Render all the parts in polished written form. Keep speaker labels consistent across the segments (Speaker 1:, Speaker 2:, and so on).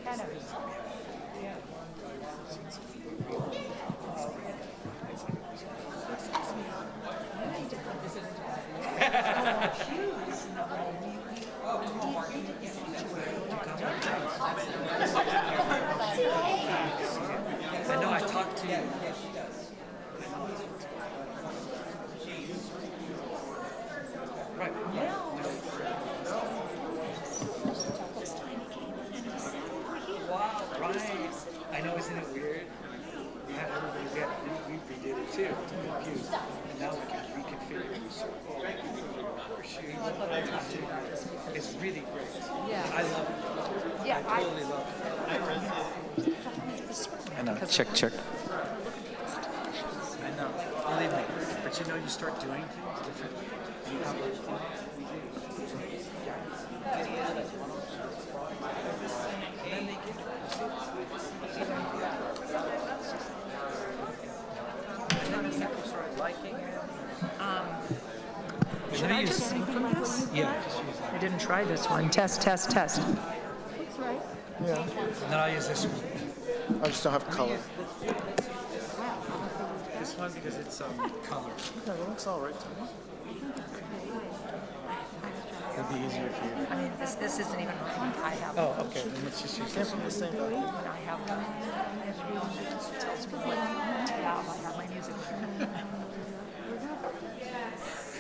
Speaker 1: I know I talked to you. Right. Wow, right. I know, isn't it weird? We had everybody get we redid it too, to confuse. And now we can reconfigure the circle, horseshoe. It's really great.
Speaker 2: Yeah.
Speaker 1: I love it.
Speaker 2: Yeah,
Speaker 1: I totally love it.
Speaker 3: I know. Check.
Speaker 1: I know. Believe me. But you know, you start doing things differently. You have those things. And they get people start liking it.
Speaker 2: Should I just sing from this?
Speaker 1: Yeah.
Speaker 2: I didn't try this one. Test.
Speaker 4: That's right.
Speaker 3: Yeah.
Speaker 1: And then I'll use this one.
Speaker 3: I just don't have color.
Speaker 1: This one because it's color.
Speaker 3: Okay, it looks all right to me.
Speaker 1: It'll be easier for you.
Speaker 2: I mean, this isn't even mine. I have.
Speaker 1: Oh, okay. Then let's just use
Speaker 3: Came
Speaker 1: this
Speaker 3: from
Speaker 1: one.
Speaker 3: the same guy.
Speaker 2: I have one. It just tells me what tab I have my music.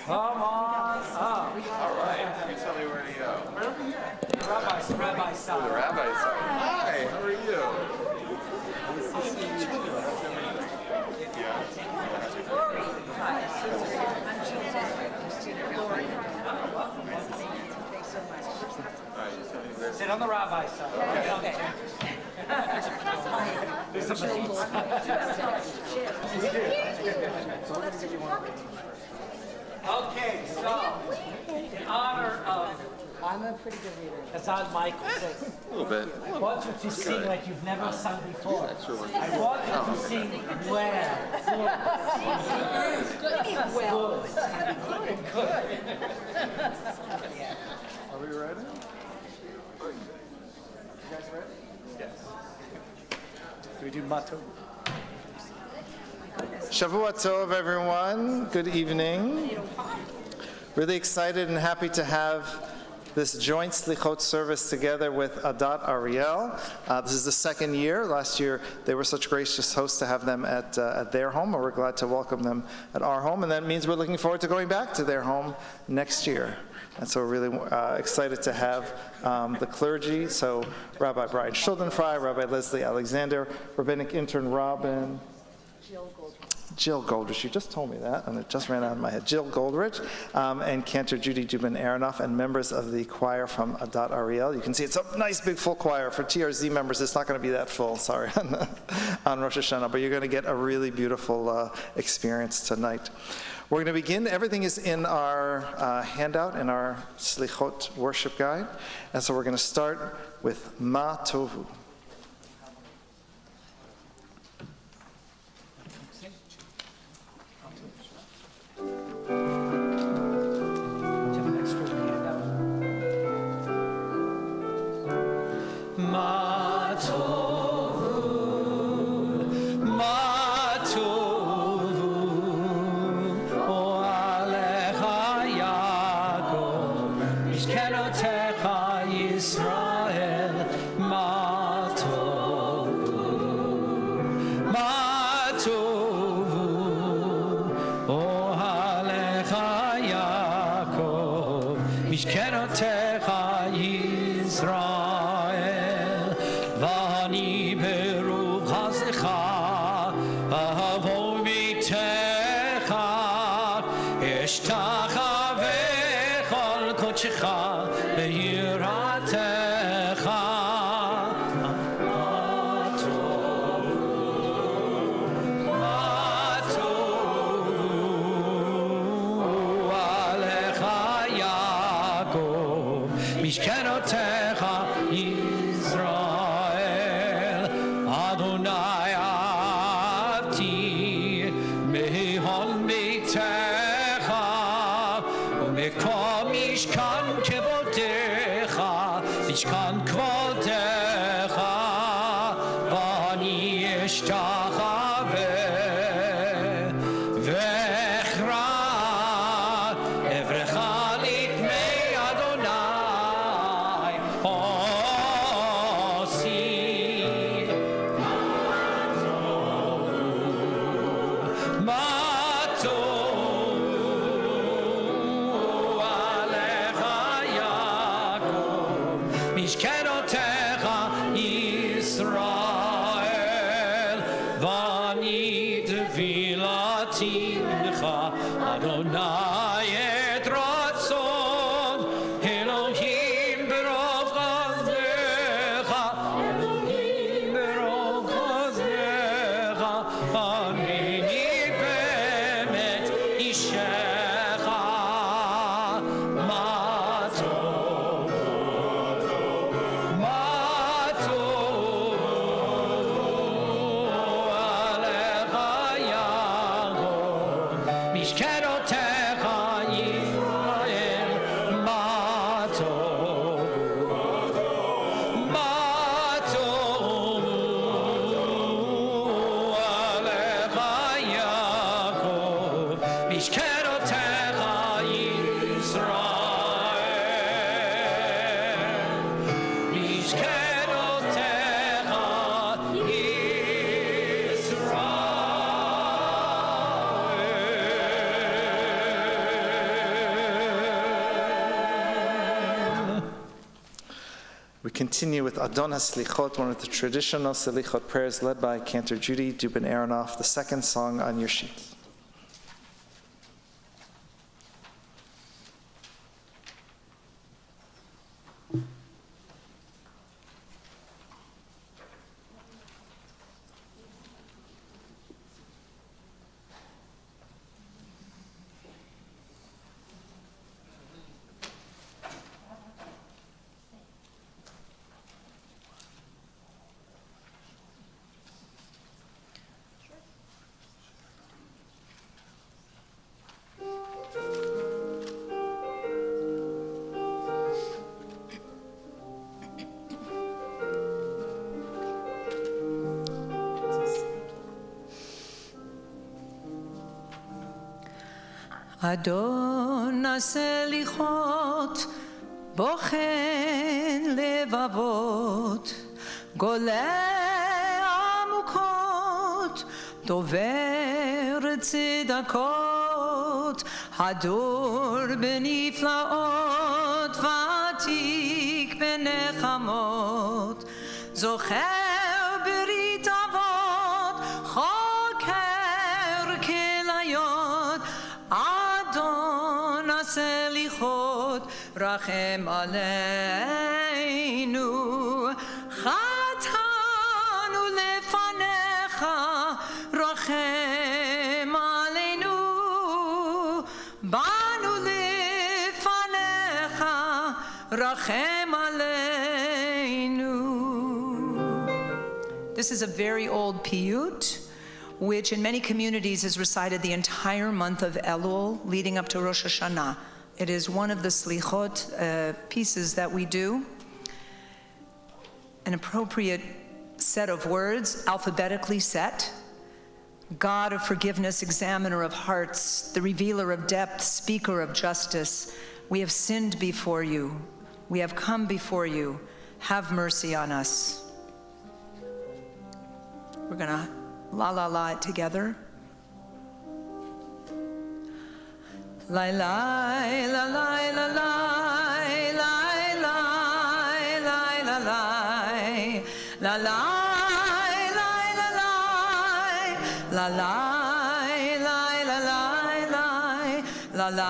Speaker 1: Come on up.
Speaker 5: All right. You tell me where to go.
Speaker 1: Rabbi
Speaker 5: The
Speaker 1: side.
Speaker 5: rabbi side. Hi. How are you?
Speaker 1: Sit on the rabbi side. Okay. There's some seats. Okay, so in honor of
Speaker 4: I'm a pretty good reader.
Speaker 1: Hassan Michael,
Speaker 5: A little bit.
Speaker 1: I want you to sing like you've never sung before.
Speaker 5: That's really
Speaker 1: I want you to sing well. Good.
Speaker 3: Are we ready?
Speaker 1: Yes. Do we do motto?
Speaker 3: Shavua Tov, everyone. Good evening. Really excited and happy to have this joint Selichot service together with Adat Ari. This is the second year. Last year, they were such gracious hosts to have them at their home, and we're glad to welcome them at our home. And that means we're looking forward to going back to their home next year. And so we're really excited to have the clergy, so Rabbi Brian Schuldenfrei, Rabbi Leslie Alexander, Rabbinic Intern Robin, Jill Goldrich, you just told me that, and it just ran out of my head. Jill Goldrich, and Cantor Judy Dubin-Aronoff, and members of the choir from Adat Ariel. You can see it's a nice big full choir. For TRZ members, it's not going to be that full, sorry, on Rosh Hashanah, but you're going to get a really beautiful experience tonight. We're going to begin. Everything is in our handout, in our Selichot worship guide, and so we're going to start with Ma Tovu.
Speaker 6: Mishkan kvodecha משכנותיך ישראל, ואני תפילתי לך, אדוני את רצון, אלוהים ברוב חסדך, אלוהים ברוב חסדך, הריני באמת אישך, מה טוב, מה טוב עליך יעקב, משכנותיך ישראל, מה טוב, מה טוב עליך יעקב, משכנותיך ישראל, משכנותיך ישראל.
Speaker 3: We continue with Adat Selichot, one of the traditional Selichot prayers led by Cantor Judy Dubin Aronoff, the second song on your sheet.
Speaker 2: אדון הסליחות, בוחן לבבות, גולה עמוקות, דובר צדקות, הדור בנפלאות, ותיק בנחמות, זוכר ברית אבות, חוקר כליות, אדון הסליחות, רחם עלינו, חטאנו לפניך, רחם עלינו, באנו לפניך, רחם עלינו. This is a very old piyut, which in many communities is recited the entire month of Elul leading up to Rosh Hashanah. It is one of the Selichot pieces that we do. An appropriate set of words, alphabetically set. God of forgiveness, examiner of hearts, the revealer of depth, speaker of justice, we have sinned before you. We have come before you. Have mercy on us. We're going to la la la it together. La la la la la la la la la la la la la la la la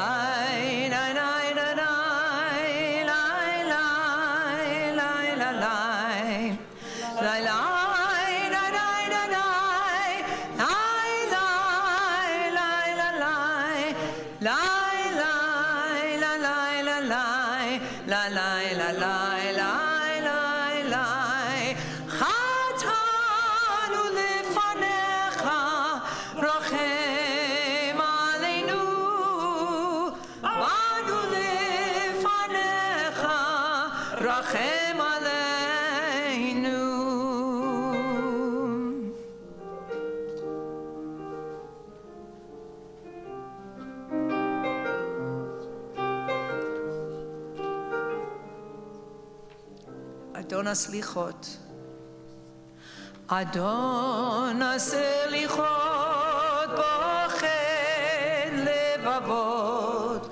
Speaker 2: Adon Selichot. Adon Selichot, bochen levavot,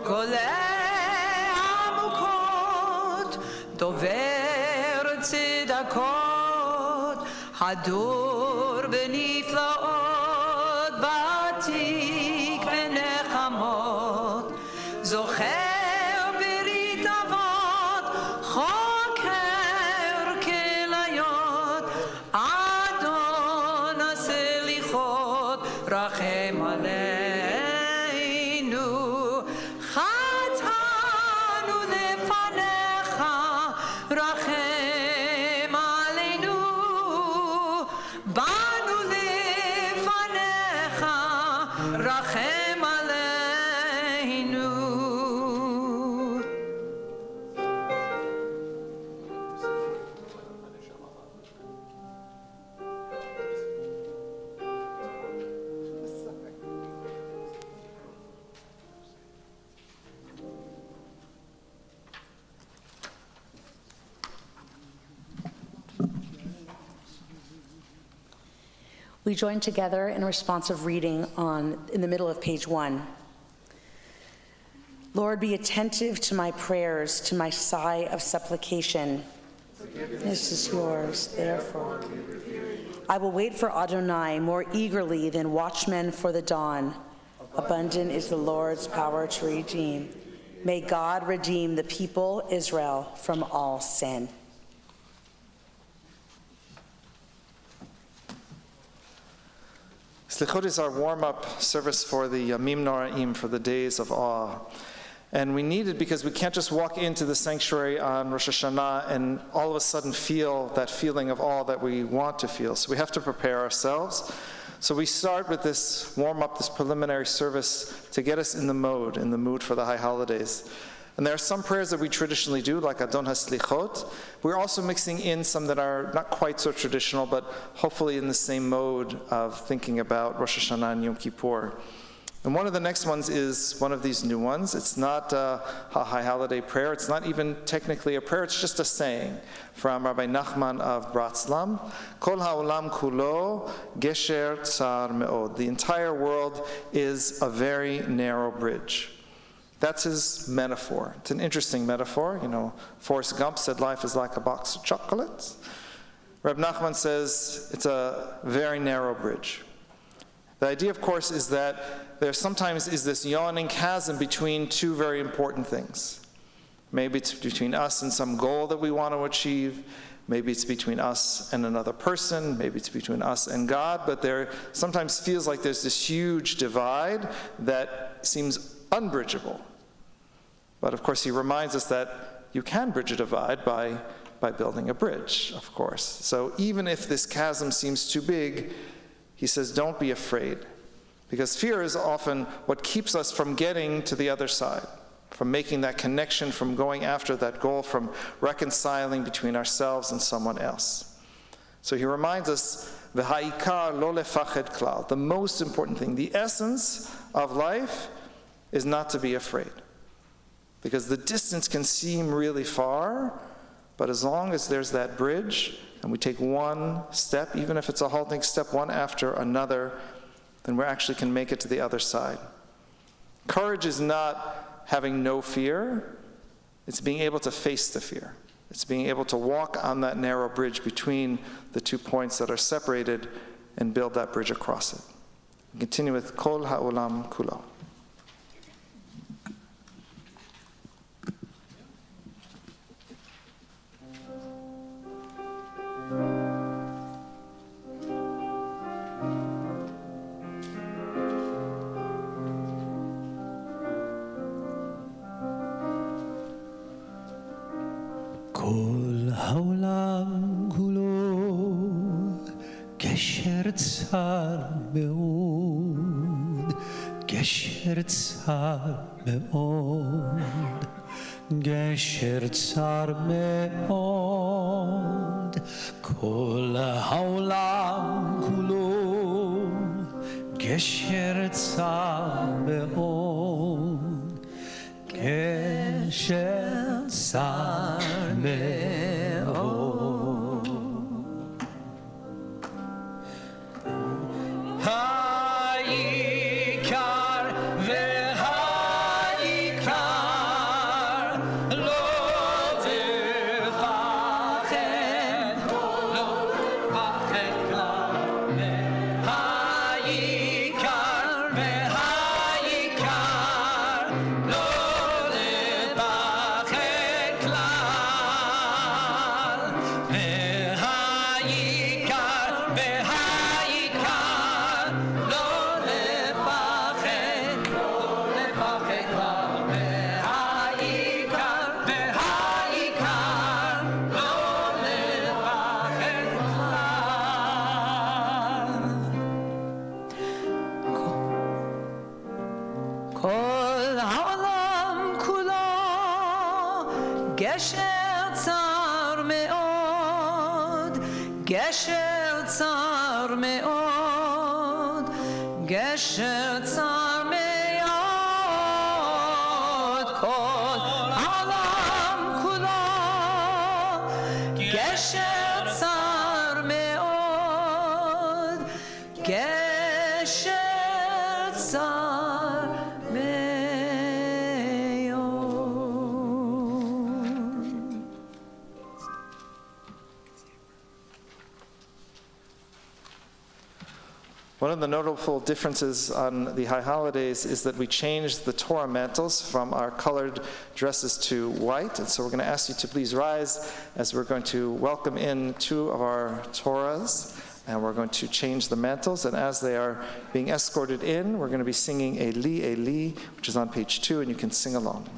Speaker 2: golei amukot, dover צדקות, הדור בנפלאות, ותיק בנחמות, זוכר ברית אבות, חוקר כליות, אדון הסליחות, רחם עלינו, חטאנו לפניך, רחם עלינו, באנו לפניך, רחם עלינו.
Speaker 4: We join together in a responsive reading in the middle of page 1. Lord, be attentive to my prayers, to my sigh of supplication. This is yours, therefore. I will wait for Adonai more eagerly than watchmen for the dawn. Abundant is the Lord's power to redeem. May God redeem the people, Israel, from all sin.
Speaker 3: Selichot is our warm-up service for the Yamim Noraim, for the days of awe. And we need it because we can't just walk into the sanctuary on Rosh Hashanah and all of a sudden feel that feeling of awe that we want to feel. So we have to prepare ourselves. So we start with this warm-up, this preliminary service to get us in the mood for the high holidays. And there are some prayers that we traditionally do, like Adon HaSlichot. We're also mixing in some that are not quite so traditional, but hopefully in the same mode of thinking about Rosh Hashanah and Yom Kippur. And one of the next ones is one of these new ones. It's not a high holiday prayer. It's not even technically a prayer. It's just a saying from Rabbi Nachman of Bratzlam. Kol ha'olam kulo gesher tsar me'od. The entire world is a very narrow bridge. That's his metaphor. It's an interesting metaphor. You know, Forrest Gump said life is like a box of chocolates. Reb Nachman says it's a very narrow bridge. The idea, of course, is that there sometimes is this yawning chasm between two very important things. Maybe it's between us and some goal that we want to achieve. Maybe it's between us and another person. Maybe it's between us and God. But there sometimes feels like there's this huge divide that seems unbridgeable. But of course, he reminds us that you can bridge a divide by building a bridge, of course. So even if this chasm seems too big, he says, don't be afraid. Because fear is often what keeps us from getting to the other side, from making that connection, from going after that goal, from reconciling between ourselves and someone else. So he reminds us, V'ha'ikar lo lefached klal. The most important thing, the essence of life is not to be afraid. Because the distance can seem really far, but as long as there's that bridge, and we take one step, even if it's a halting step, one after another, then we actually can make it to the other side. Courage is not having no fear, it's being able to face the fear. It's being able to walk on that narrow bridge between the 2 points that are separated and build that bridge across it. We continue with Kol Ha'olam Kulo.
Speaker 6: כל העולם כולו גשר צר מאוד, גשר צר מאוד, גשר צר מאוד. כל העולם כולו גשר צר מאוד, גשר צר מאוד. העיקר והעיקר לא תפחד
Speaker 2: גשר צר מאוד, גשר צר מאוד, גשר צר מאוד, כל העולם כולו, גשר צר מאוד, גשר צר מאוד.
Speaker 3: One of the notable differences on the high holidays is that we changed the Torah mantles from our colored dresses to white. And so we're going to ask you to please rise as we're going to welcome in two of our Torahs. And we're going to change the mantles. And as they are being escorted in, we're going to be singing Eli, Eli, which is on page 2, and you can sing along.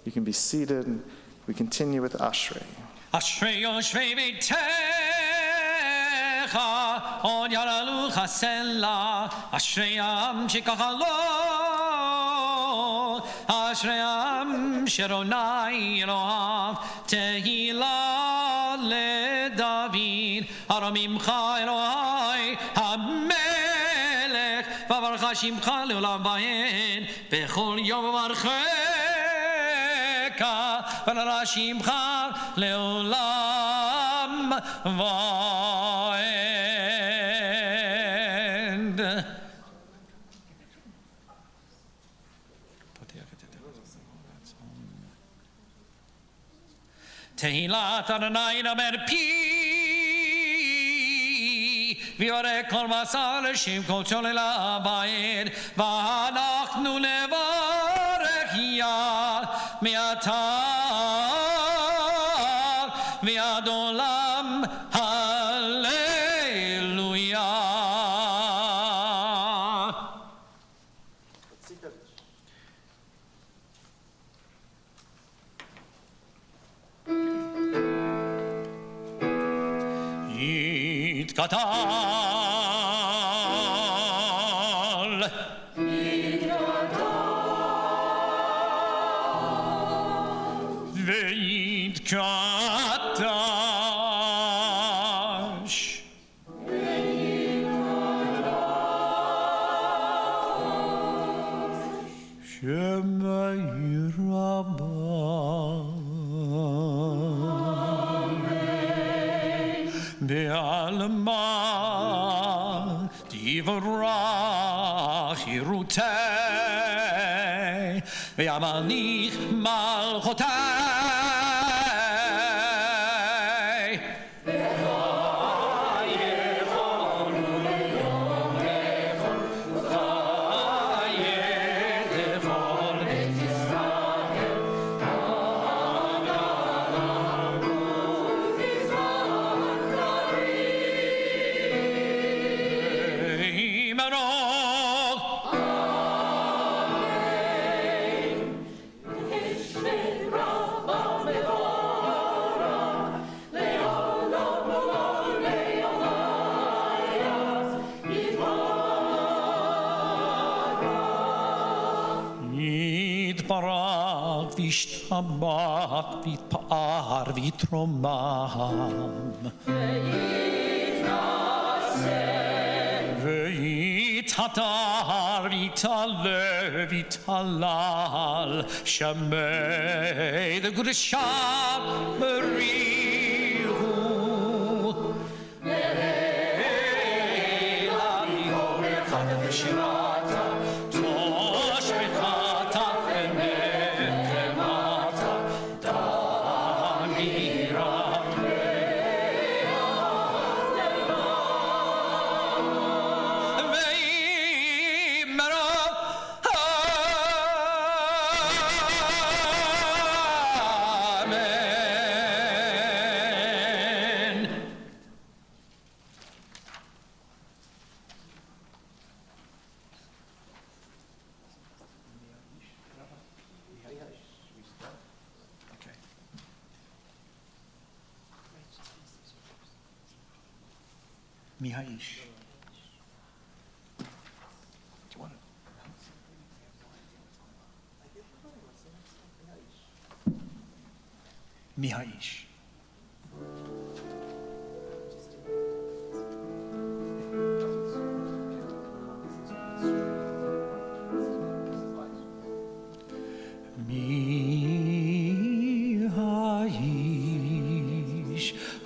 Speaker 3: You can be seated. We continue with Ashrei.
Speaker 6: Ashrei Yoshvei Beitecha On Yaralu Chasela Ashrei Am Shikachalo Ashrei Am Sheronai Elohav Tehila LeDavid Aramimcha Elohai HaMelech Vavarcha Shimcha Leolam Bahen Bechol Yom Varcheka Vanara Shimcha Leolam vaed. Tehillat Adonai Namer Pi V'yoreh kol masar l'shem kol sholel ha'bayit V'anachnu nevarech yad me'atar v'ad olam Hallelujah. Yitgadal V'yitkadash Shema Yirabah Be'alma Divrach Yirutei Ve'amalich Malchotei Yitbarach v'ishtabach v'yitpa'ar v'yitromam V'yithatar v'yitaleh v'yitalal Shemei the good Sham Berihu Le'ela mi'orechad v'shirata Tosh b'chata v'nekremata Damira Mihaish. Do you want it? Mihaish. Mihaish.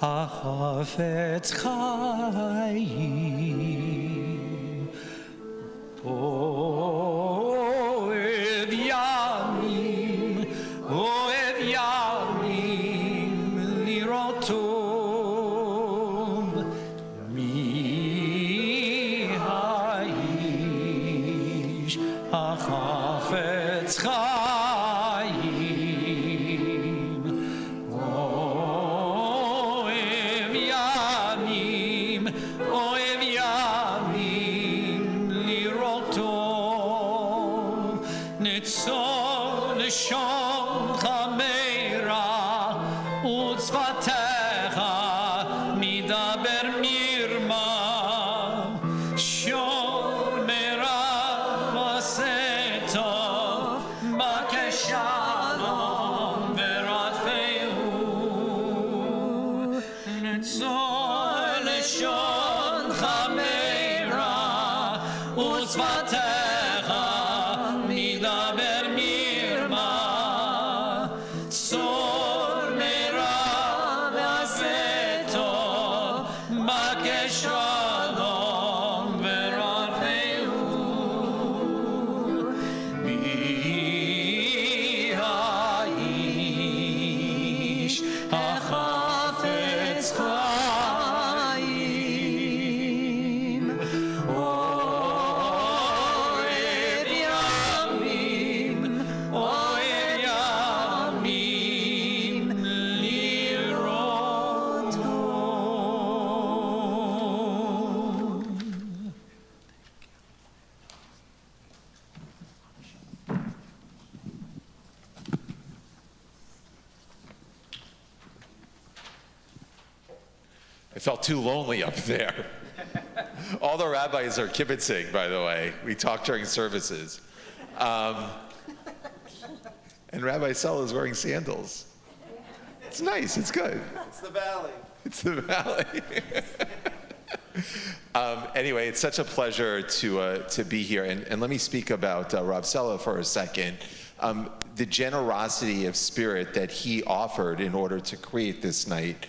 Speaker 6: Hafetz Chayim Oev Yamim Lirot Tov Mihaish Hafetz Chayim Oev Yamim Liroto Nitzon Lishon Chameira Utzvatecha Midaber Mirma Shon Mera Vasetov Bakeshalom Veratfeu Nitzon Lishon Chameira Utzvatecha Midaber Mirma Tzor Mera Vasetov
Speaker 5: felt too lonely up there. All the rabbis are kibitzing, by the way. We talk during services. And Rabbi Sel is wearing sandals. It's nice, it's good.
Speaker 3: It's the valley.
Speaker 5: It's the valley. Anyway, it's such a pleasure to be here. And let me speak about Rav Sela for a second. The generosity of spirit that he offered in order to create this night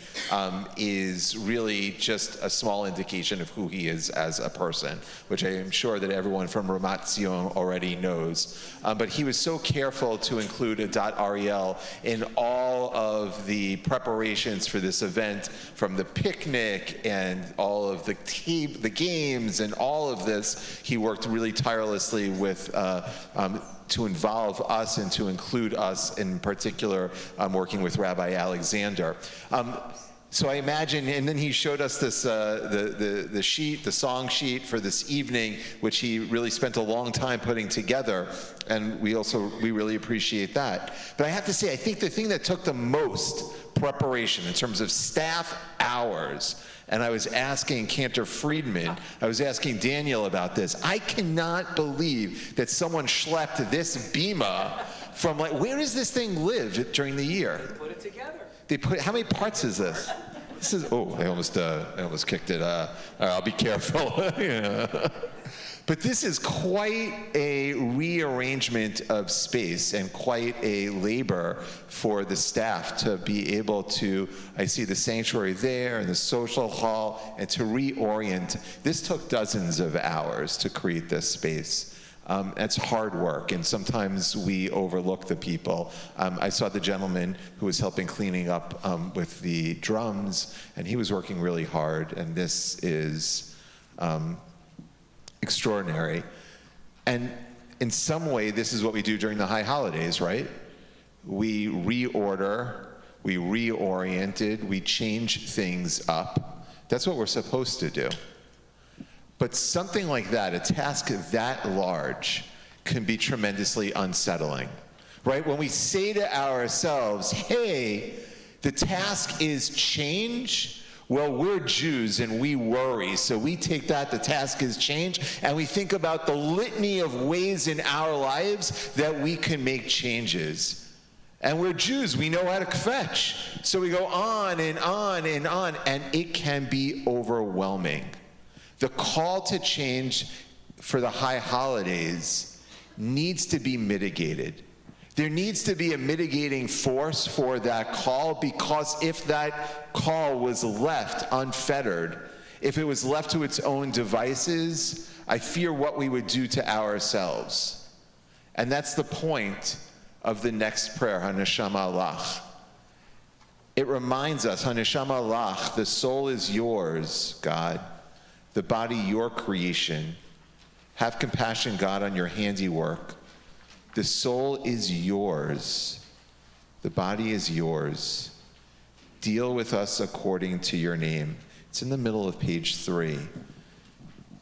Speaker 5: is really just a small indication of who he is as a person, which I am sure that everyone from Ramat Zion already knows. But he was so careful to include Adat Ariel in all of the preparations for this event, from the picnic and all of the games and all of this. He worked really tirelessly with to involve us and to include us, in particular, working with Rabbi Alexander. So I imagine, and then he showed us this the sheet, the song sheet for this evening, which he really spent a long time putting together, and we really appreciate that. But I have to say, I think the thing that took the most preparation in terms of staff hours, and I was asking Cantor Friedman, I was asking Daniel about this. I cannot believe that someone schlepped this bima from, like, where does this thing live during the year?
Speaker 1: They put it together.
Speaker 5: How many parts is this? This is, I almost kicked it. I'll be careful. Yeah. But this is quite a rearrangement of space and quite a labor for the staff to be able to, I see the sanctuary there and the social hall, and to reorient. This took dozens of hours to create this space. It's hard work, and sometimes we overlook the people. I saw the gentleman who was helping cleaning up with the drums, and he was working really hard, and this is extraordinary. And in some way, this is what we do during the high holidays, right? We reorder, we reoriented, we change things up. That's what we're supposed to do. But something like that, a task that large, can be tremendously unsettling, right? When we say to ourselves, hey, the task is change, well, we're Jews and we worry, so we take that, the task is change, and we think about the litany of ways in our lives that we can make changes. And we're Jews, we know how to kvetch. So we go on and on and on, and it can be overwhelming. The call to change for the high holidays needs to be mitigated. There needs to be a mitigating force for that call, because if that call was left unfettered, if it was left to its own devices, I fear what we would do to ourselves. And that's the point of the next prayer, Haneshama Lach. It reminds us, Haneshama Lach, the soul is yours, God, the body your creation. Have compassion, God, on your handiwork. The soul is yours. The body is yours. Deal with us according to your name. It's in the middle of page 3.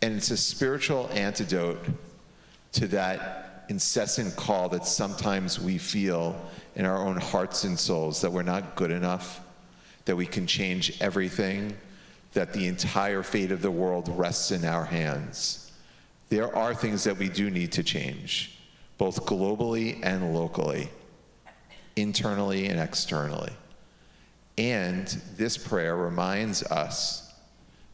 Speaker 5: And it's a spiritual antidote to that incessant call that sometimes we feel in our own hearts and souls, that we're not good enough, that we can change everything, that the entire fate of the world rests in our hands. There are things that we do need to change, both globally and locally, internally and externally. And this prayer reminds us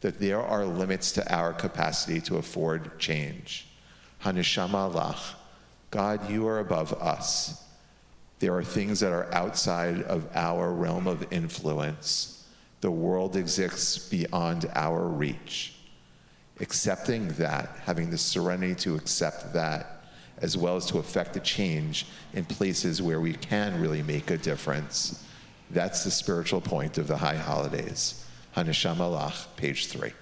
Speaker 5: that there are limits to our capacity to afford change. Haneshama Lach, God, you are above us. There are things that are outside of our realm of influence. The world exists beyond our reach. Accepting that, having the serenity to accept that, as well as to effect a change in places where we can really make a difference. That's the spiritual point of the high holidays. Haneshama Lach, page 3.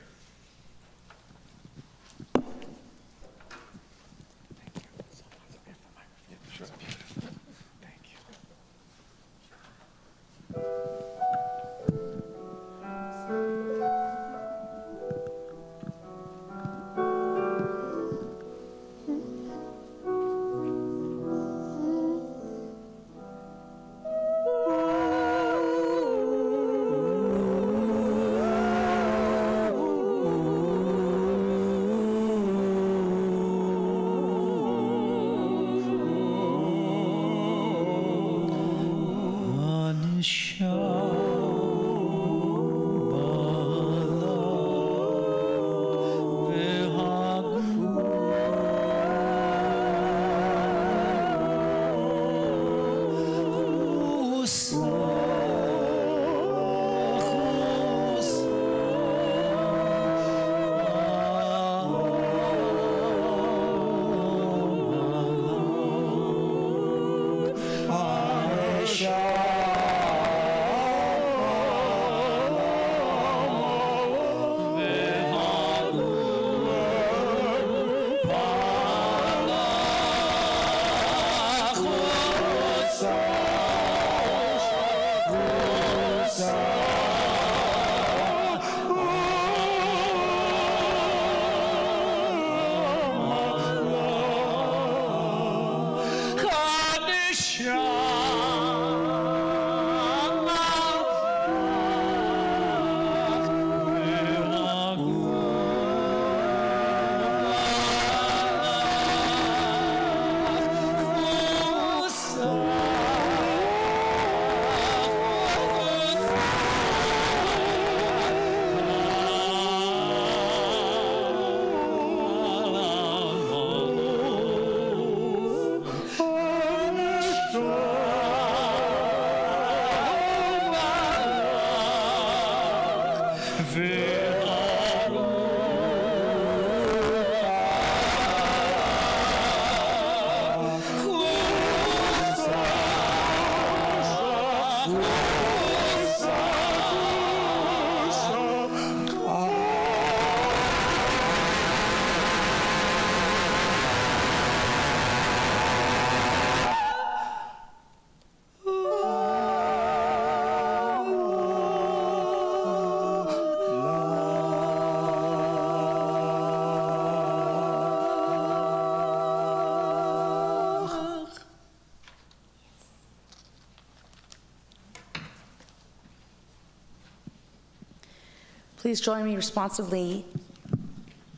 Speaker 4: Please join me responsively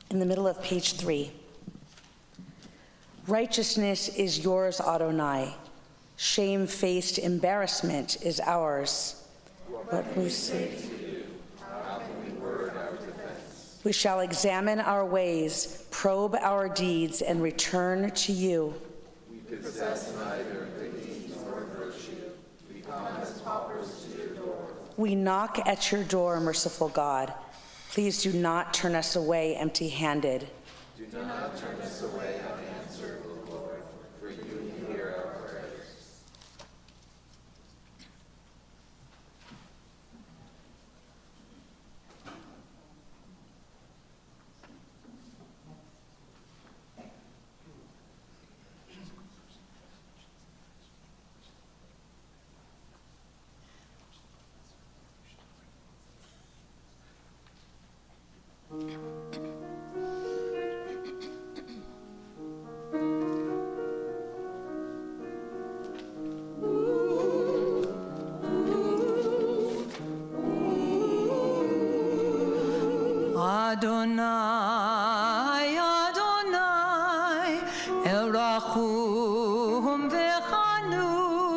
Speaker 4: in the middle of page 3. Righteousness is yours, Adonai. Shame-faced embarrassment is ours. What we say. We shall examine our ways, probe our deeds, and return to you.
Speaker 3: We possess neither good deeds nor virtue. We come as paupers to your door.
Speaker 4: We knock at your door, merciful God. Please do not turn us away empty-handed.
Speaker 3: Do not turn us away unanswered, O Lord, for you hear our prayers.
Speaker 2: Adonai, Adonai, El Rachum v'Chanun,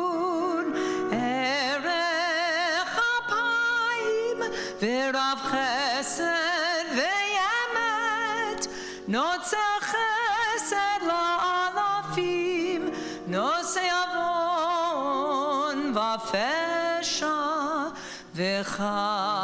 Speaker 2: Erech Apayim v'Rav Chesed v'Yemet, Notzer Chesed la'alafim, Nosei Avon v'Fesha v'Chata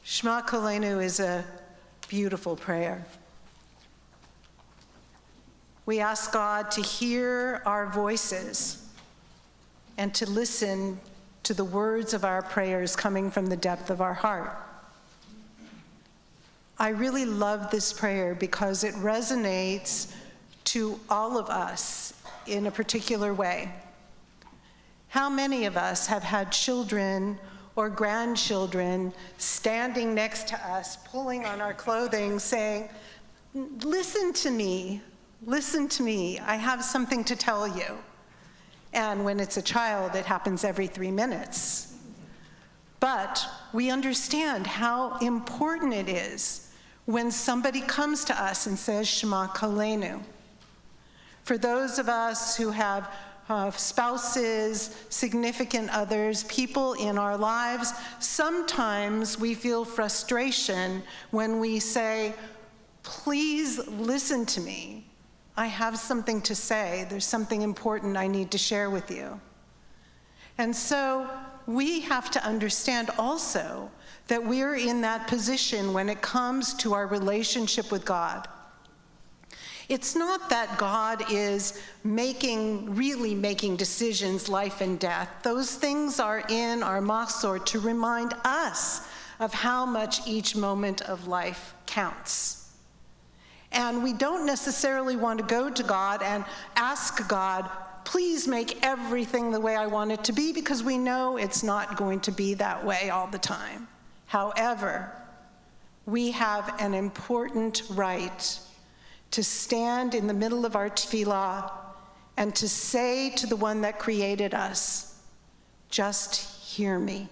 Speaker 7: Shema Kolenu is a beautiful prayer. We ask God to hear our voices and to listen to the words of our prayers coming from the depth of our heart. I really love this prayer because it resonates to all of us in a particular way. How many of us have had children or grandchildren standing next to us, pulling on our clothing, saying, listen to me, I have something to tell you. And when it's a child, it happens every 3 minutes. But we understand how important it is when somebody comes to us and says, Shema Kolenu. For those of us who have spouses, significant others, people in our lives, sometimes we feel frustration when we say, please listen to me. I have something to say. There's something important I need to share with you. And so we have to understand also that we're in that position when it comes to our relationship with God. It's not that God is really making decisions, life and death. Those things are in our Machzor to remind us of how much each moment of life counts. And we don't necessarily want to go to God and ask God, please make everything the way I want it to be, because we know it's not going to be that way all the time. However, we have an important right to stand in the middle of our tefillah and to say to the one that created us, just hear me,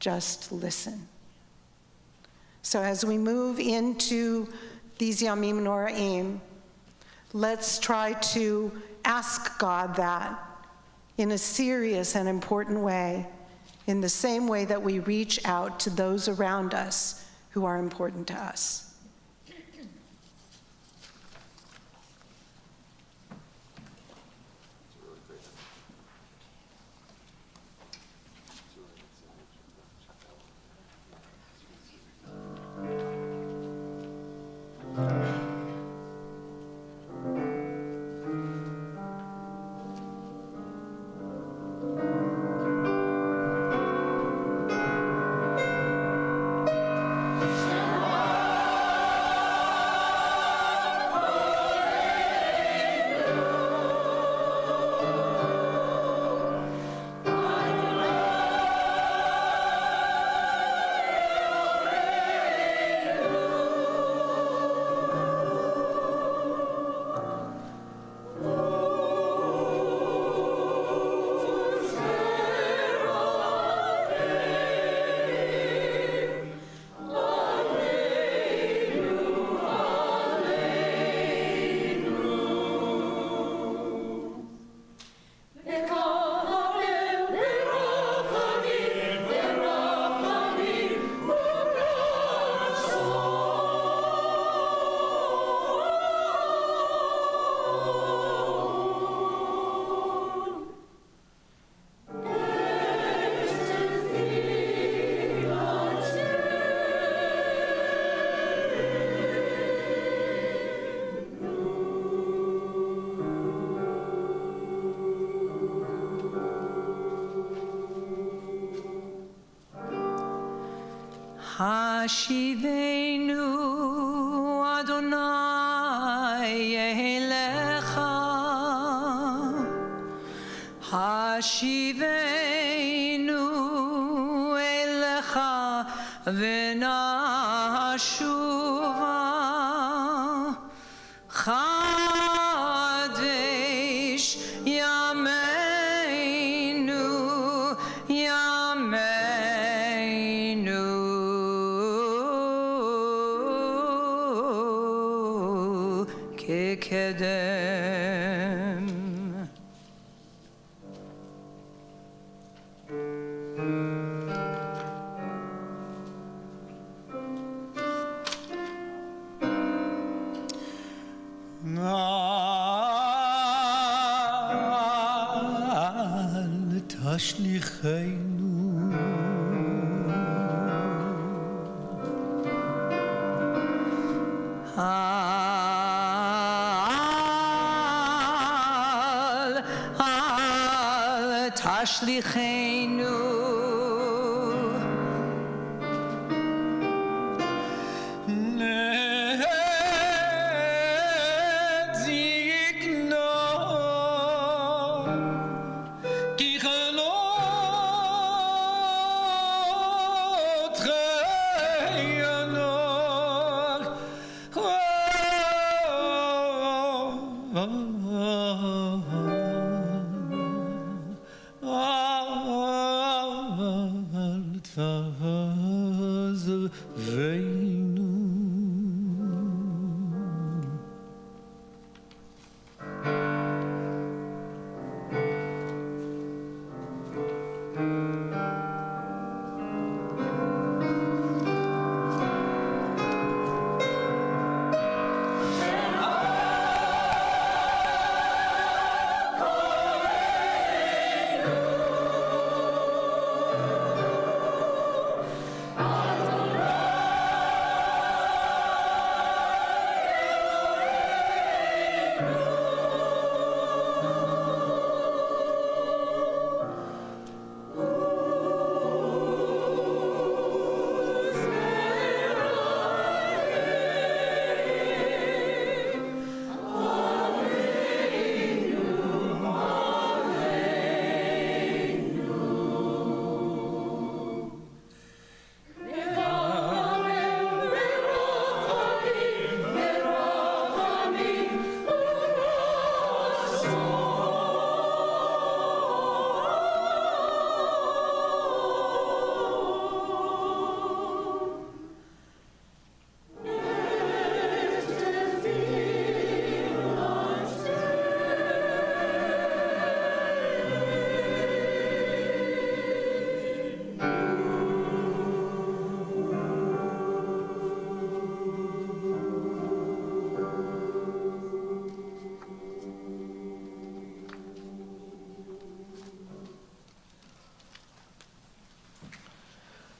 Speaker 7: just listen. So as we move into these Yamim Noraim, let's try to ask God that in a serious and important way, in the same way that we reach out to those around us who are important to us.
Speaker 2: Hashivenu Adonai Elecha, Hashivenu Elecha v'nashuva, Chadesh Yameinu Yameinu Kekedem.
Speaker 6: Al tashlichenu
Speaker 2: Al tashlichenu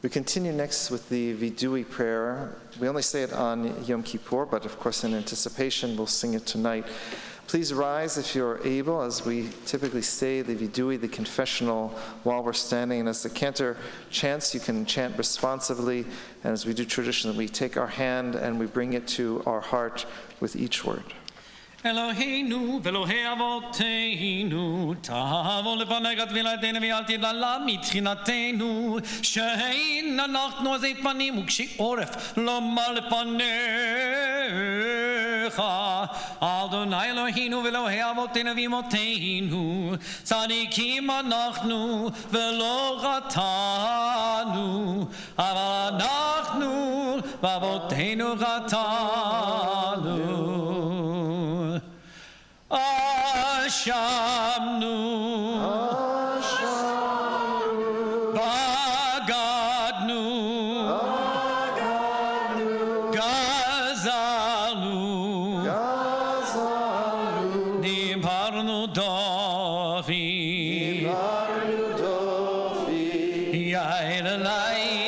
Speaker 3: We continue next with the Vidui prayer. We only say it on Yom Kippur, but of course in anticipation we'll sing it tonight. Please rise if you're able, as we typically say the Vidui, the confessional, while we're standing. And as the cantor chants, you can chant responsively. And as we do traditionally, we take our hand and we bring it to our heart with each word.
Speaker 6: Eloheinu ve'Elohei Avoteinu, tavo lefanei tefillatenu ve'al tidlala mitchinatenu, she'ein אנחנו עזי פנים וקשי עורף לומר לפניך. אדוני אלוהינו ואלוהי אבותינו ואמותינו, צדיקים אנחנו ולא חטאנו, אבל אנחנו ואבותינו חטאנו. אשמנו, בגדנו, גזלנו, דיברנו דופי, יאיר אלי,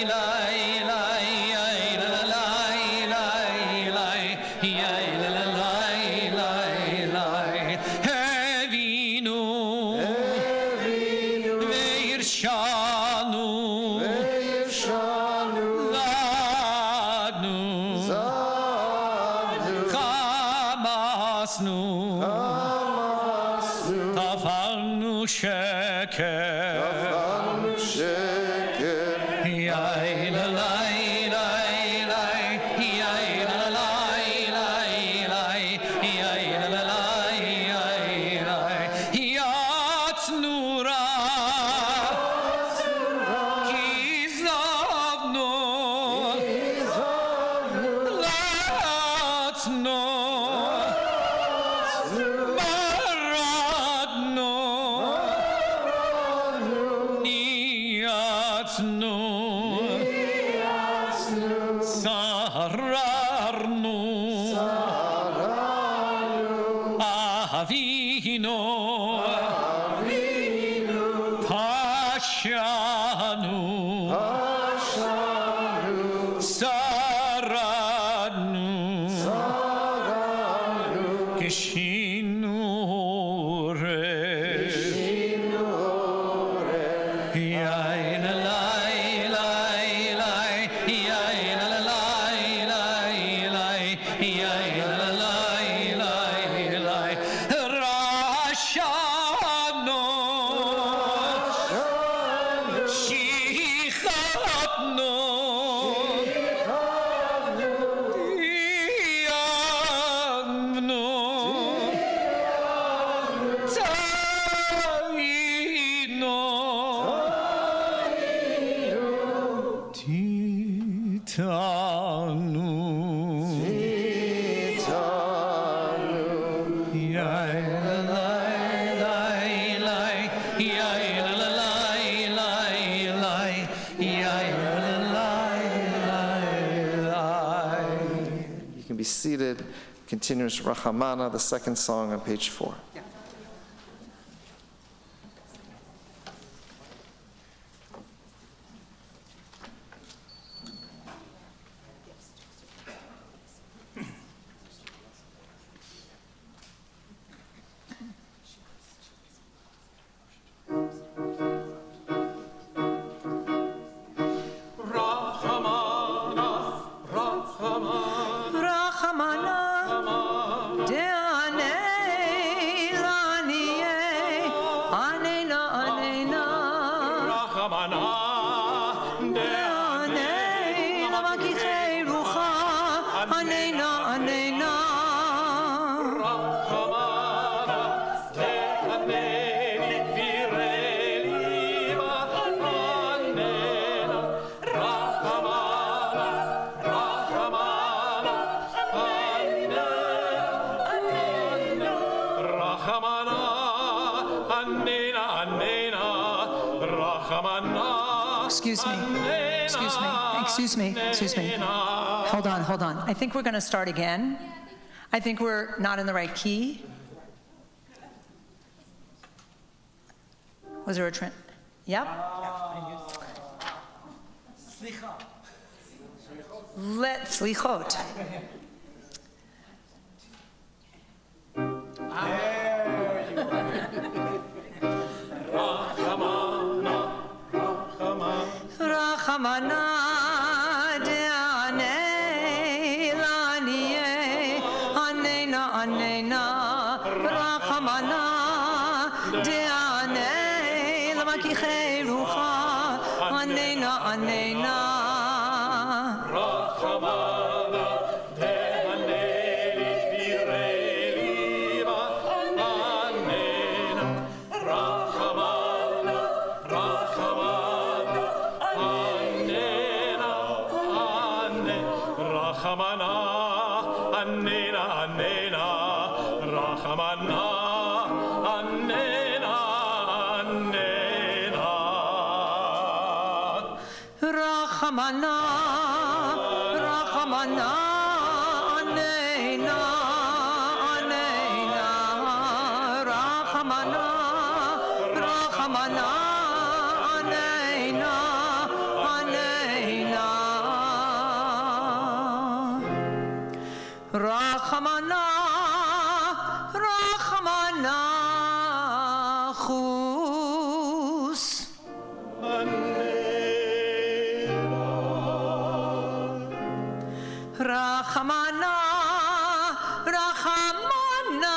Speaker 3: Seated, continues Rachamana, the second song on page 4.
Speaker 2: Excuse me. Hold on. I think we're going to start again. I think we're not in the right key. Was there a trend? Yep. Selichot. Rachamana de'anei laniye anena anena Rachamana de'anei lamakichei rucha anena anena Rachamana, Rachamana, Anena, Anena, Rachamana, Rachamana, Anena, Anena, Rachamana, Rachamana, Chus. Rachamana, Rachamana,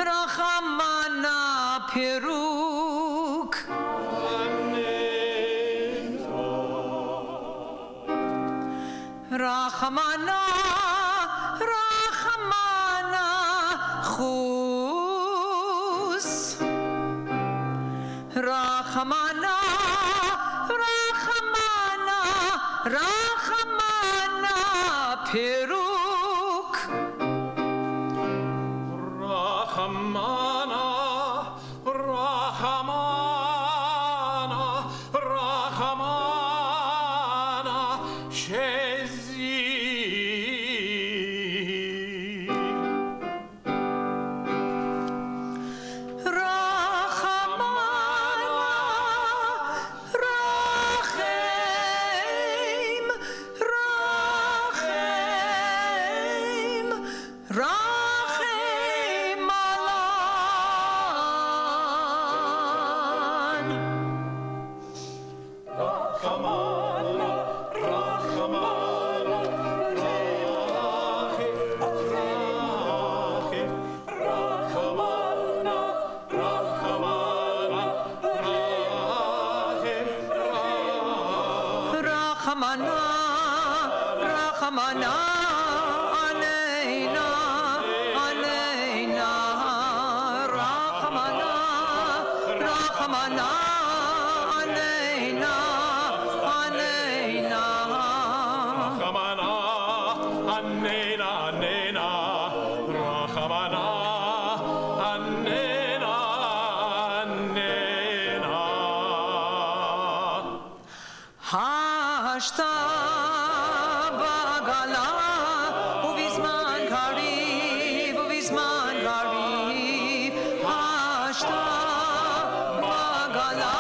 Speaker 2: Rachamana, Peruk. Rachamana, Rachamana, Chus. Rachamana, Rachamana, Rachamana, Peruk.
Speaker 8: Rachamana, Rachamana, Rachamana, Shezi.
Speaker 2: Rachem alan. Rachamana, Rachamana, Anena, Anena, Rachamana, Rachamana, Anena, Anena.
Speaker 8: Rachamana, Anena, Anena, Rachamana, Anena, Anena.
Speaker 2: Hashta bagala, ubizman karib, ubizman karib. Hashta bagala,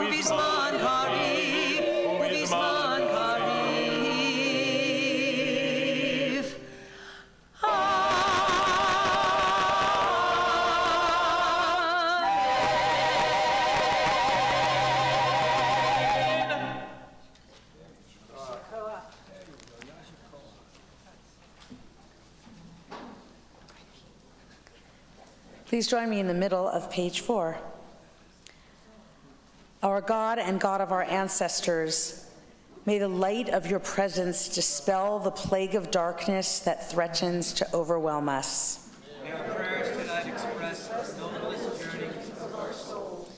Speaker 2: ubizman karib, ubizman karib.
Speaker 4: Please join me in the middle of page 4. Our God and God of our ancestors, may the light of your presence dispel the plague of darkness that threatens to overwhelm us.
Speaker 1: May our prayers tonight express the noblest yearnings of our soul.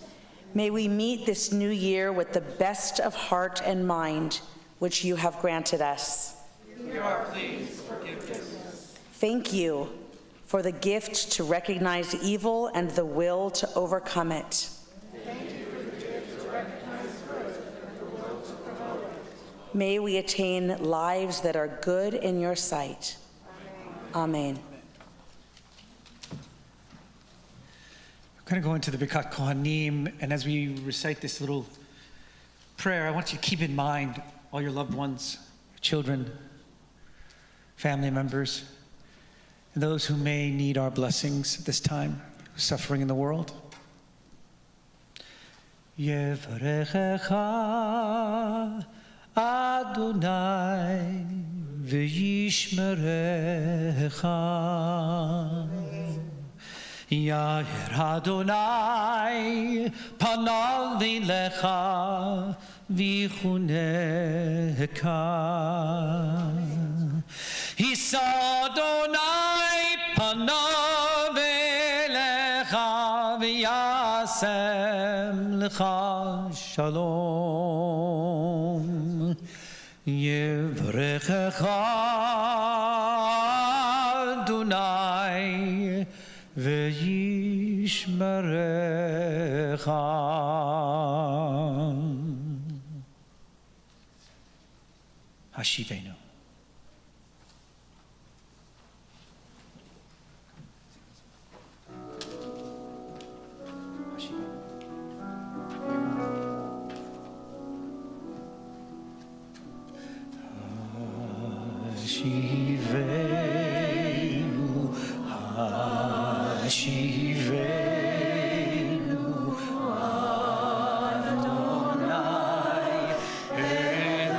Speaker 4: May we meet this new year with the best of heart and mind, which you have granted us.
Speaker 1: Hear our pleas for forgiveness.
Speaker 4: Thank you for the gift to recognize evil and the will to overcome it. May we attain lives that are good in your sight. Amen.
Speaker 1: We're going to go into the Birkat Kohanim, and as we recite this little prayer, I want you to keep in mind all your loved ones, your children, family members, and those who may need our blessings at this time, suffering in the world. Yevrechecha Adonai v'yishmerecha. Yair Adonai panav v'lecha v'chuneka. Hisa Adonai panav v'lecha v'yasem lecha shalom. Yevrechecha Adonai v'yishmerecha. Hashivenu. Hashivenu, Hashivenu, Adonai Elecha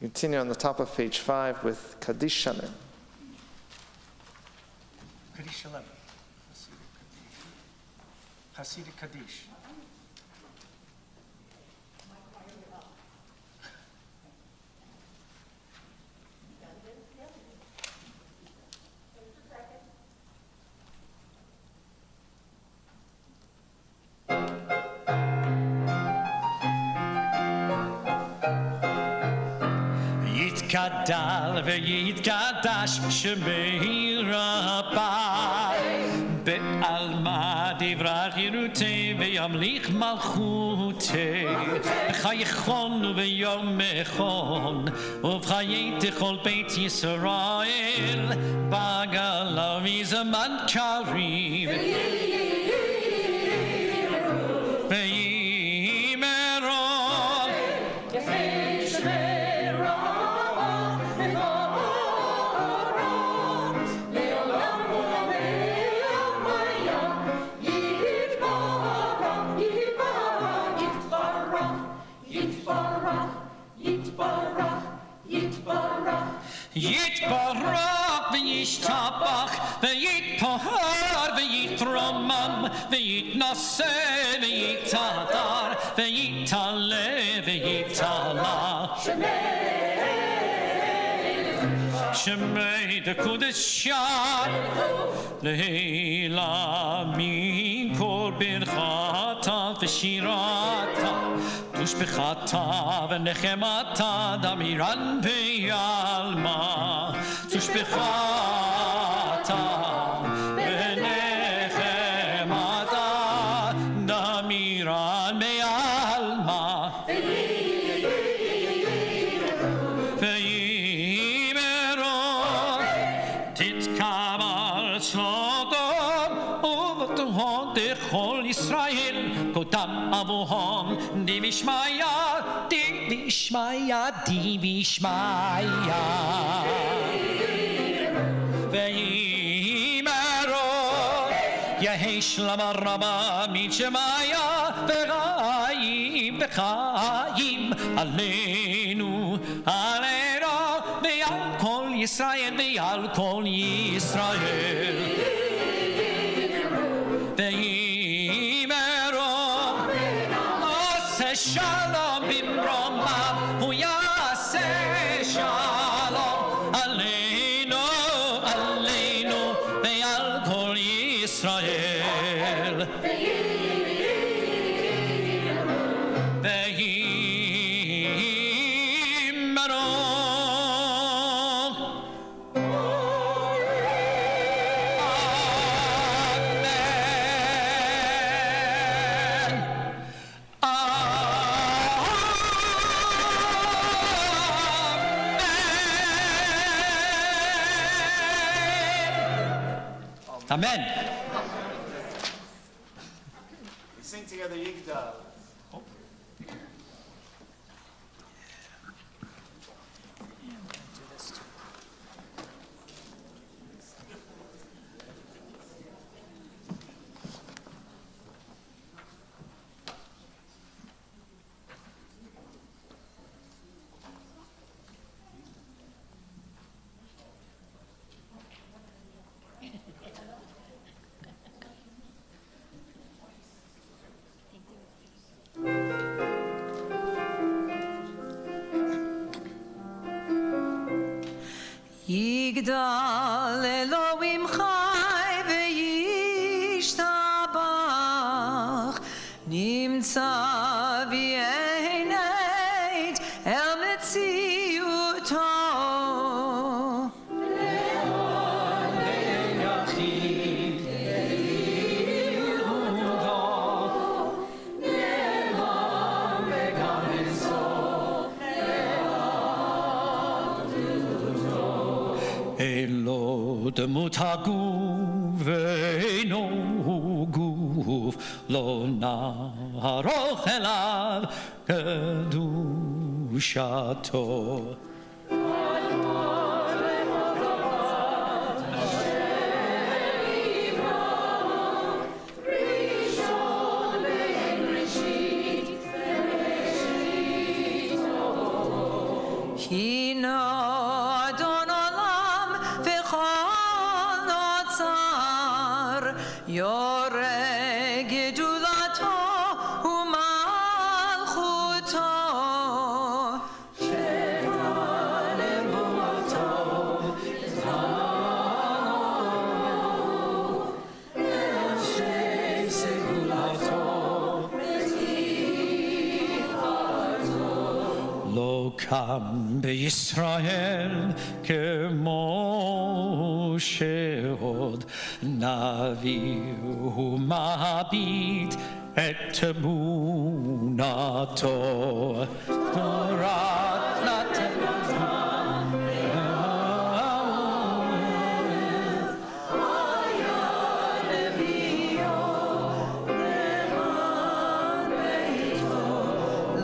Speaker 3: Continue on the top of page 5 with Kaddish Shalem.
Speaker 1: Kaddish Shalem. Hasidic Kaddish.
Speaker 6: Gadal v'yitgadash shemei rabbai be'alma divrach yirutei v'yamlich malchutei v'chayichon v'yom echon uv'chayet echol beit Yisrael b'galav izaman karim יתברך וישתבח ויתפאר ויתרומם ויתנשא ויתהדר ויתעלה ויתעלה שמי דקודש לעילה מכל ברכתה ושירתה תושבחתה ונחמתה דמירן ויעלמה תושבחתה ונחמתה דמירן ויעלמה תתקבל סודום ובתוהון דכל ישראל קודם אבוהם דיבישמיא דיבישמיא דיבישמיא ויאמרו יהי שלמה רבה משמיא וחיים וחיים עלינו עלינו ועל כל ישראל ועל כל ישראל ויאמרו עושה שלום במרומיו הוא יעשה שלום עלינו עלינו ועל כל ישראל Amen.
Speaker 3: We sing together Yigdal.
Speaker 2: יגדל אלוהים חי וישתבח נמצא ויענד אל מציאותו
Speaker 6: אלו דמות הגוף ואינו גוף לא נערוך אליו קדושתו
Speaker 2: הינו אדון עולם וכל נוצר יורה גדולתו ומלכותו שפע נבואתו יזרענו אנשי סגולתו לא קם בישראל כמו שעוד נביא ומביט את אמונתו תורת נתן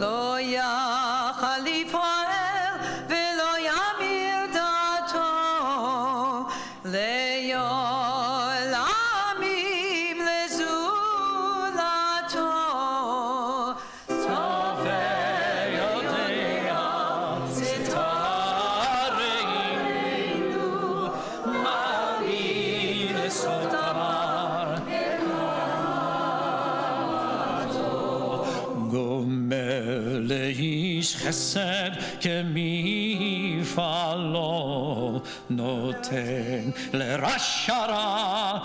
Speaker 2: לא יכל לפועל ולא ימיר דעתו לעולמים לזולתו טוב ויודע
Speaker 6: לאיש חסד כמפעלו נותן לרשע רע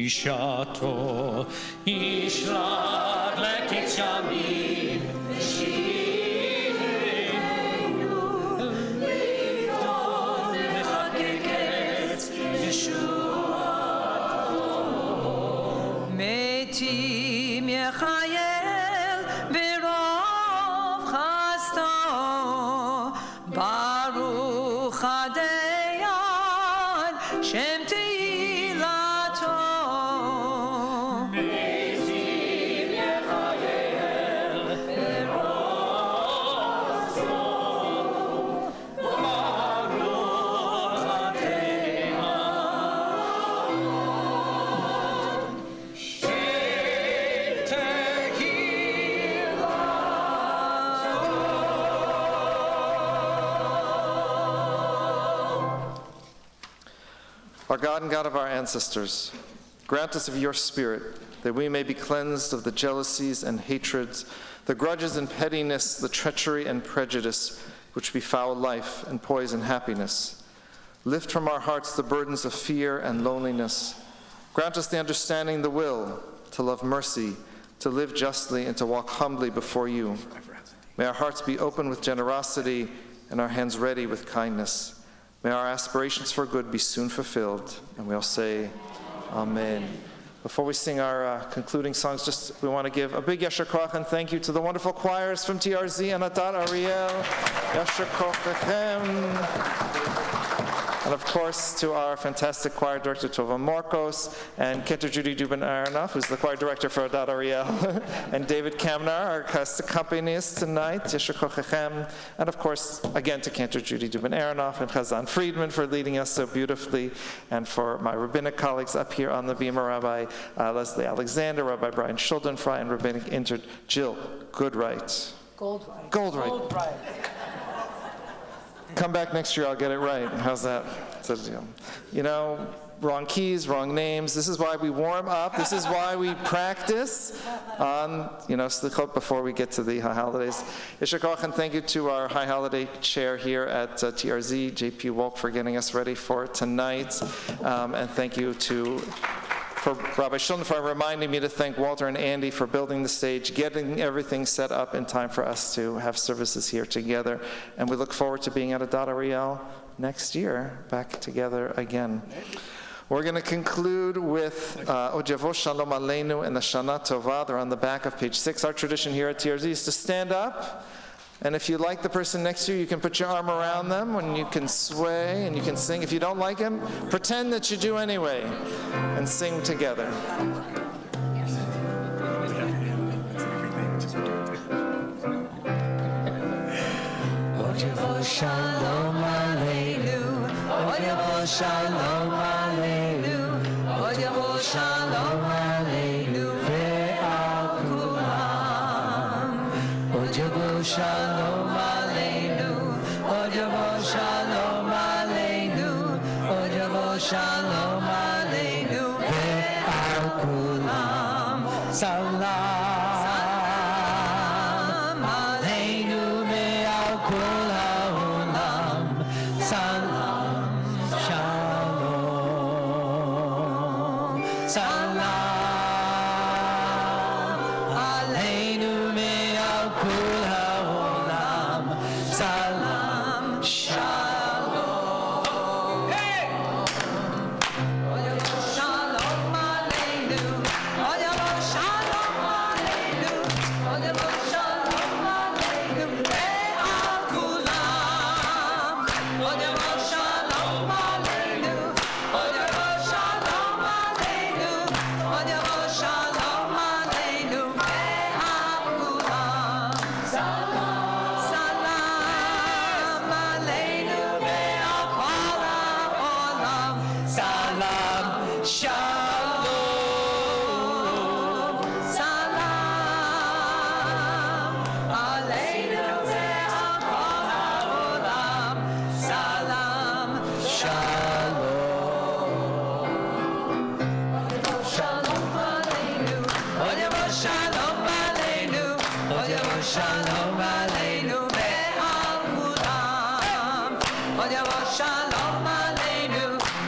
Speaker 6: ברשעתו ישלח לקיץ ימים
Speaker 2: מתים יחייל ברוב חסדו, ברוך הדיין שם תהילתו. מתים יחייל ברוב חסדו, ברוך הדיין
Speaker 3: Our God and God of our ancestors, grant us of your Spirit, that we may be cleansed of the jealousies and hatreds, the grudges and pettiness, the treachery and prejudice, which befoul life and poison happiness. Lift from our hearts the burdens of fear and loneliness. Grant us the understanding, the will, to love mercy, to live justly, and to walk humbly before you. May our hearts be open with generosity and our hands ready with kindness. May our aspirations for good be soon fulfilled, and we'll say, Amen. Before we sing our concluding songs, we want to give a big yasher koach and thank you to the wonderful choirs from TRZ and Adat Ariel. Yasher kochechem. And of course, to our fantastic choir director, Tova Morkos, and Cantor Judy Dubin-Aronoff, who's the choir director for Adat Ariel, and David Kamnar, our cast accompanist tonight, Yasher kochechem. And of course, again, to Cantor Judy Dubin-Aronoff and Chazan Friedman for leading us so beautifully, and for my rabbinic colleagues up here on the Bima, Rabbi Leslie Alexander, Rabbi Brian Schuldenfrei, and rabbinic intern Jill Goodright. Goldright. Come back next year, I'll get it right. How's that? You know, wrong keys, wrong names. This is why we warm up. This is why we practice on, Selichot before we get to the high holidays. Yasher koach, and thank you to our high holiday chair here at TRZ, JP Wolk, for getting us ready for tonight. And thank you for Rabbi Shulman for reminding me to thank Walter and Andy for building the stage, getting everything set up in time for us to have services here together. And we look forward to being at Adat Ariel next year, back together again. We're going to conclude with Od Yavo Shalom Aleinu and the Shana Tova. They're on the back of page 6. Our tradition here at TRZ is to stand up. And if you like the person next to you, you can put your arm around them and you can sway and you can sing. If you don't like him, pretend that you do anyway and sing together.
Speaker 1: Od Yavo Shalom Aleinu, Od Yavo Shalom Aleinu, Od Yavo Shalom Aleinu ve'al kulam. Od Yavo Shalom Aleinu, Od Yavo Shalom Aleinu, Od Yavo Shalom Aleinu ve'al kulam. Salam Aleinu me'al kol ha'olam. Salam Shalom. Salam Aleinu me'al kol ha'olam. Salam Shalom. Hey!
Speaker 2: Shalom Aleinu, Od Yavo Shalom Aleinu. shalom aleinu ve'al kulam. Od yavo shalom aleinu.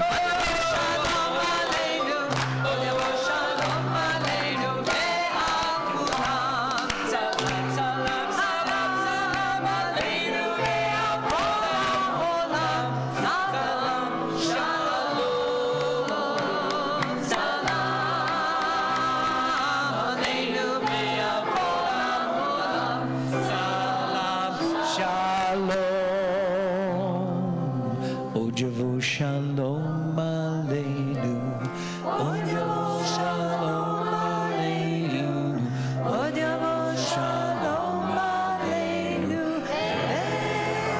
Speaker 2: Od yavo shalom aleinu. Od yavo shalom aleinu ve'al kulam. Salam, salam, salam, salam aleinu ve'al kol ha'olam. Salam, shalom, salam aleinu ve'al kol ha'olam. Salam,
Speaker 1: Shalom. Od yavo shalom aleinu. Od yavo shalom aleinu.
Speaker 2: od yavo shalom aleinu ve'al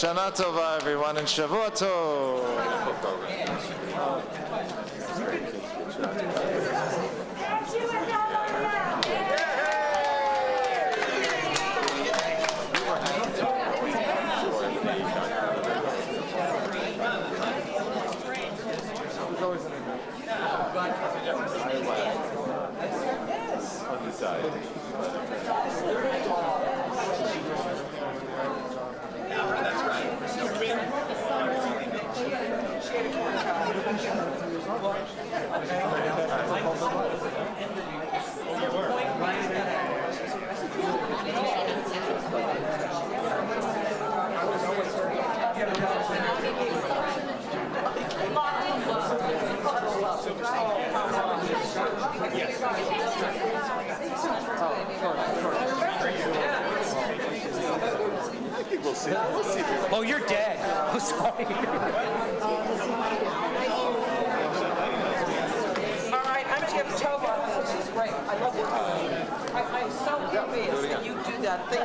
Speaker 3: Shana Tova, everyone, and Shavua Tov.
Speaker 1: Oh, you're dead. Oh, sorry.
Speaker 9: All right, I'm Jim Tova. This is great. I love it. I'm so envious that you do that thing.